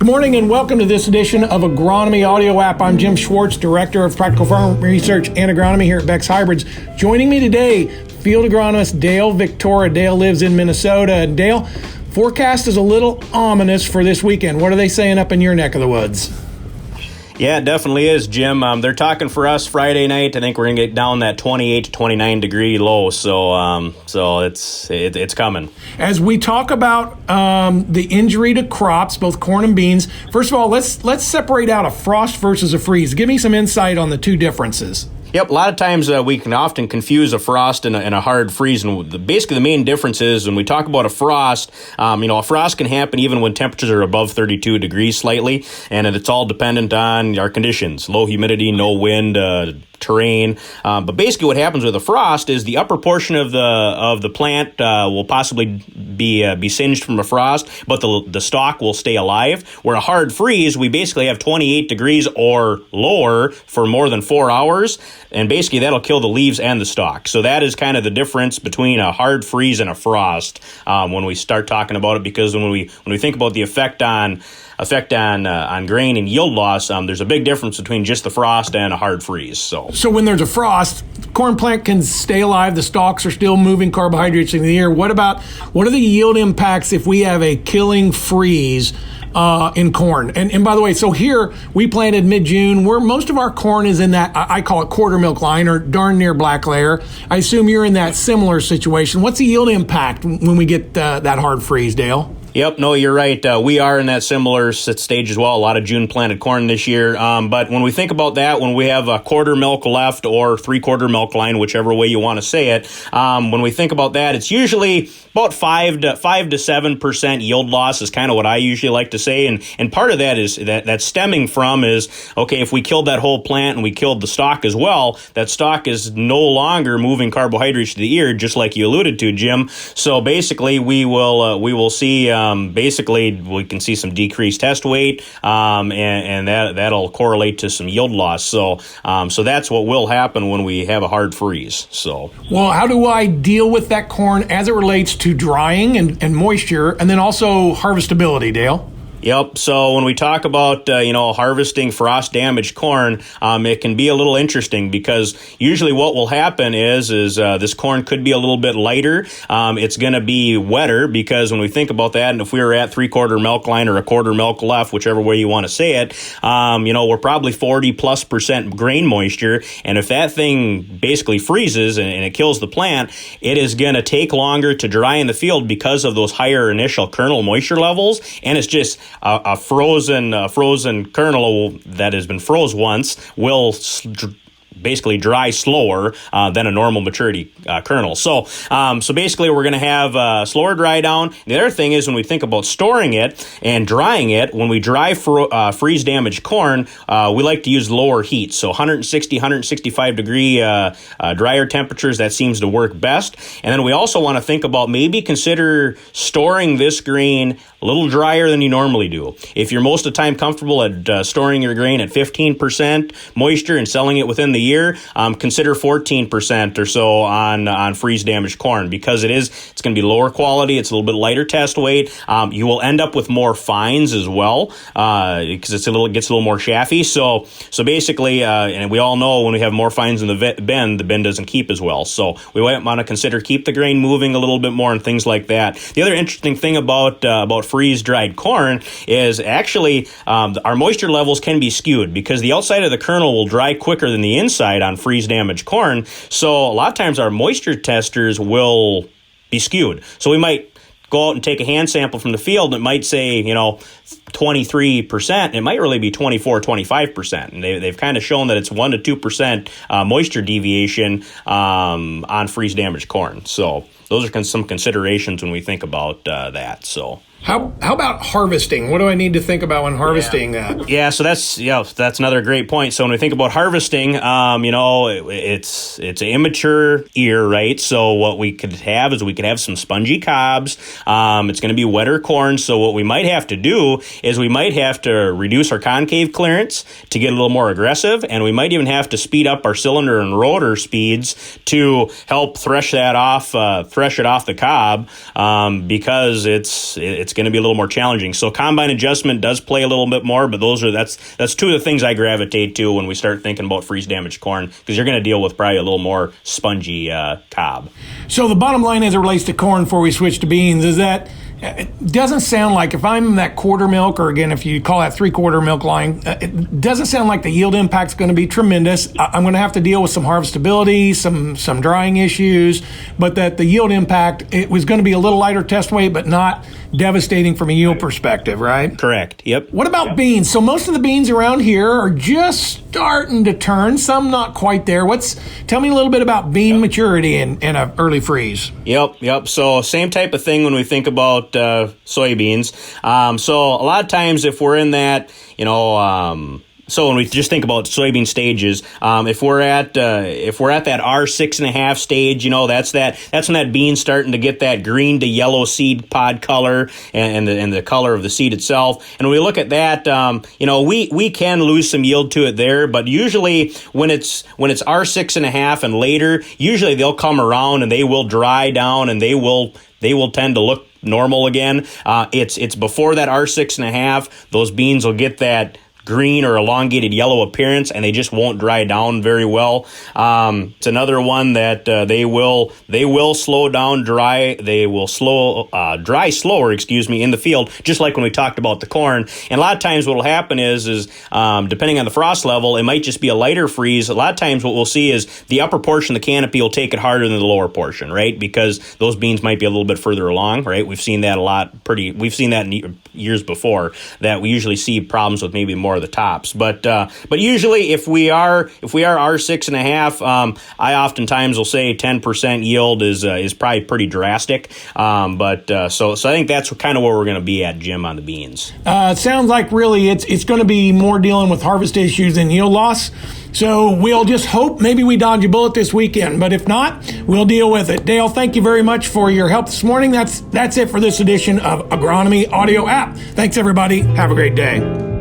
Good morning and welcome to this edition of Agronomy Audio App. I'm Jim Schwartz, Director of Practical Farm Research and Agronomy here at Beck's Hybrids. Joining me today, field agronomist Dale Victoria. Dale lives in Minnesota. And Dale, forecast is a little ominous for this weekend. What are they saying up in your neck of the woods? Yeah, it definitely is, Jim. They're talking for us Friday night. I think we're going to get down that 28 to 29 degree low, so it's coming. As we talk about the injury to crops, both corn and beans, first of all, let's separate out a frost versus a freeze. Give me some insight on the two differences. Yep, a lot of times we can often confuse a frost and a hard freeze, and basically the main difference is when we talk about a frost, a frost can happen even when temperatures are above 32 degrees slightly, and it's all dependent on our conditions, low humidity, no wind, terrain. But basically what happens with a frost is the upper portion of the plant will possibly be singed from a frost, but the stalk will stay alive. Where a hard freeze, we basically have 28 degrees or lower for more than 4 hours, and basically that'll kill the leaves and the stalk. So that is kind of the difference between a hard freeze and a frost when we start talking about it, because when we think about the effect on grain and yield loss, there's a big difference between just the frost and a hard freeze. So when there's a frost, corn plant can stay alive, the stalks are still moving carbohydrates in the air. What are the yield impacts if we have a killing freeze in corn? And by the way, so here we planted mid-June, where most of our corn is in that, I call it quarter milk line or darn near black layer. I assume you're in that similar situation. What's the yield impact when we get that hard freeze, Dale? Yep, no, you're right. We are in that similar stage as well. A lot of June planted corn this year. But when we think about that, when we have a quarter milk left or three-quarter milk line, whichever way you want to say it, when we think about that, it's usually about 5 to 7% yield loss is kind of what I usually like to say. And part of that is that's stemming from is, okay, if we killed that whole plant and we killed the stalk as well, that stalk is no longer moving carbohydrates to the ear, just like you alluded to, Jim. So basically, we will see. Basically, we can see some decreased test weight, and that'll correlate to some yield loss. So that's what will happen when we have a hard freeze. Well, how do I deal with that corn as it relates to drying and moisture, and then also harvestability, Dale? Yep. So when we talk about, harvesting frost damaged corn, it can be a little interesting because usually what will happen is this corn could be a little bit lighter. It's going to be wetter because when we think about that, and if we were at three-quarter milk line or a quarter milk left, whichever way you want to say it, we're probably 40+% grain moisture. And if that thing basically freezes and it kills the plant, it is going to take longer to dry in the field because of those higher initial kernel moisture levels. And it's just a frozen kernel that has been froze once will basically dry slower than a normal maturity kernel. So basically we're going to have slower dry down. The other thing is when we think about storing it and drying it, when we dry freeze damaged corn, we like to use lower heat. So 160, 165 degree drier temperatures, that seems to work best. And then we also want to think about maybe consider storing this grain a little drier than you normally do. If you're most of the time comfortable at storing your grain at 15% moisture and selling it within the year, consider 14% or so on freeze damaged corn because it's going to be lower quality. It's a little bit lighter test weight. You will end up with more fines as well because it gets a little more chaffy. So basically, and we all know when we have more fines in the bin doesn't keep as well. So we want to consider keep the grain moving a little bit more and things like that. The other interesting thing about freeze dried corn is actually our moisture levels can be skewed because the outside of the kernel will dry quicker than the inside on freeze damaged corn. So a lot of times our moisture testers will be skewed. So we might go out and take a hand sample from the field, and it might say, 23%. It might really be 24, 25%. And they've kind of shown that it's 1 to 2% moisture deviation on freeze damaged corn. So those are some considerations when we think about that. So. How about harvesting? What do I need to think about when harvesting that? Yeah, so that's another great point. So when we think about harvesting, it's an immature ear, right? So what we could have is some spongy cobs. It's going to be wetter corn. So what we might have to do is we might have to reduce our concave clearance to get a little more aggressive, and we might even have to speed up our cylinder and rotor speeds to help thresh it off the cob because it's it's going to be a little more challenging. So combine adjustment does play a little bit more, but that's two of the things I gravitate to when we start thinking about freeze damaged corn, because you're going to deal with probably a little more spongy cob. So the bottom line as it relates to corn before we switch to beans is that it doesn't sound like, if I'm that quarter milk, or again, if you call that 3/4 milk line, it doesn't sound like the yield impact's going to be tremendous. I'm going to have to deal with some harvestability, some drying issues, but that the yield impact, it was going to be a little lighter test weight, but not devastating from a yield perspective, right? Correct. Yep. What about beans? So most of the beans around here are just starting to turn, some not quite there. Tell me a little bit about bean maturity in an early freeze. Yep. So same type of thing when we think about soybeans. So a lot of times if we're in that, so when we just think about soybean stages, if we're at that R6.5 stage, that's when that bean's starting to get that green to yellow seed pod color and the color of the seed itself. And when we look at that, we can lose some yield to it there, but usually when it's R6.5 and later, usually they'll come around and they will dry down and they will tend to look normal again. It's before that R6.5, those beans will get that green or elongated yellow appearance, and they just won't dry down very well. It's another one that they will slow down dry. They will dry slower, in the field, just like when we talked about the corn. And a lot of times what will happen is depending on the frost level, it might just be a lighter freeze. A lot of times what we'll see is the upper portion of the canopy will take it harder than the lower portion, right? Because those beans might be a little bit further along, right? We've seen that we've seen that in years before, that we usually see problems with maybe more of the tops, but usually if we are R6.5, I oftentimes will say 10% yield is probably pretty drastic. So I think that's kind of where we're going to be at, Jim, on the beans. It sounds like really it's going to be more dealing with harvest issues than yield loss. So we'll just hope maybe we dodge a bullet this weekend, but if not, we'll deal with it. Dale, thank you very much for your help this morning. That's it for this edition of Agronomy Audio App. Thanks, everybody. Have a great day.